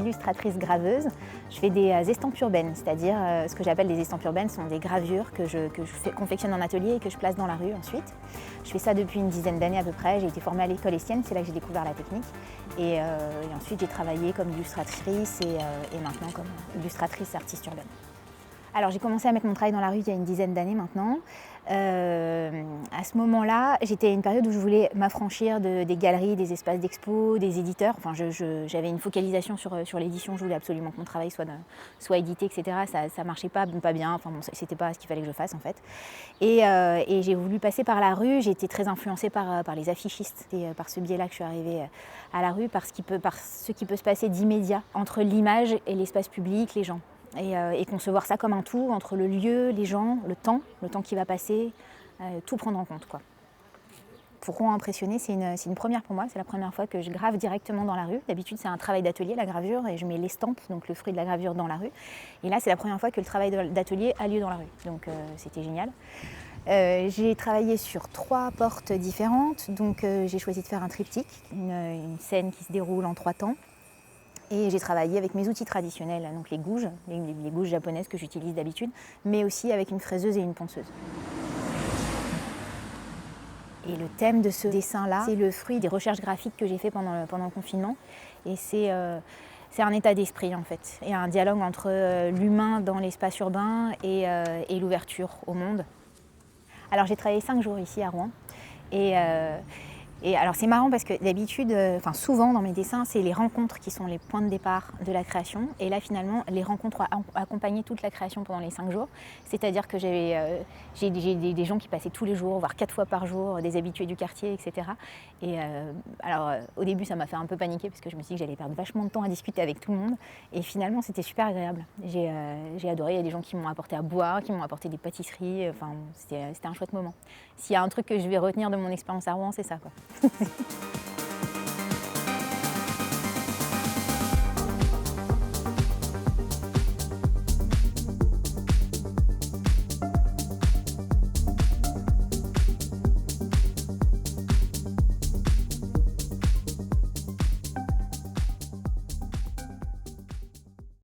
illustratrice graveuse. Je fais des estampes urbaines, c'est-à-dire ce que j'appelle des estampes urbaines sont des gravures que je confectionne en atelier et que je place dans la rue ensuite. Je fais ça depuis une dizaine d'années à peu près. J'ai été formée à l'école Estienne, c'est là que j'ai découvert la technique. Et ensuite j'ai travaillé comme illustratrice et maintenant comme illustratrice artiste urbaine. Alors j'ai commencé à mettre mon travail dans la rue il y a une dizaine d'années maintenant. À ce moment-là, j'étais à une période où je voulais m'affranchir des galeries, des espaces d'expo, des éditeurs. Enfin, j'avais une focalisation sur l'édition. Je voulais absolument que mon travail soit édité, etc. Ça marchait pas bien. Enfin, bon, c'était pas ce qu'il fallait que je fasse en fait. Et j'ai voulu passer par la rue. J'ai été très influencée par les affichistes. Et par ce biais-là que je suis arrivée à la rue, par ce qui peut se passer d'immédiat entre l'image et l'espace public, les gens. Et concevoir ça comme un tout entre le lieu, les gens, le temps qui va passer, tout prendre en compte, quoi. Pourquoi impressionner, c'est une première pour moi, c'est la première fois que je grave directement dans la rue. D'habitude c'est un travail d'atelier, la gravure, et je mets l'estampe, donc le fruit de la gravure dans la rue. Et là c'est la première fois que le travail d'atelier a lieu dans la rue, donc c'était génial. J'ai travaillé sur 3 portes différentes, donc j'ai choisi de faire un triptyque, une scène qui se déroule en 3 temps. Et j'ai travaillé avec mes outils traditionnels, donc les gouges, les gouges japonaises que j'utilise d'habitude, mais aussi avec une fraiseuse et une ponceuse. Et le thème de ce dessin-là, c'est le fruit des recherches graphiques que j'ai fait pendant le confinement. Et c'est un état d'esprit en fait, et un dialogue entre l'humain dans l'espace urbain et l'ouverture au monde. Alors j'ai travaillé 5 jours ici à Rouen. Et alors c'est marrant parce que d'habitude, souvent dans mes dessins, c'est les rencontres qui sont les points de départ de la création. Et là finalement, les rencontres ont accompagné toute la création pendant les 5 jours. C'est-à-dire que j'ai des gens qui passaient tous les jours, voire 4 fois par jour, des habitués du quartier, etc. Et au début, ça m'a fait un peu paniquer parce que je me suis dit que j'allais perdre vachement de temps à discuter avec tout le monde. Et finalement, c'était super agréable. J'ai adoré. Il y a des gens qui m'ont apporté à boire, qui m'ont apporté des pâtisseries. Enfin, c'était un chouette moment. S'il y a un truc que je vais retenir de mon expérience à Rouen, c'est ça, quoi.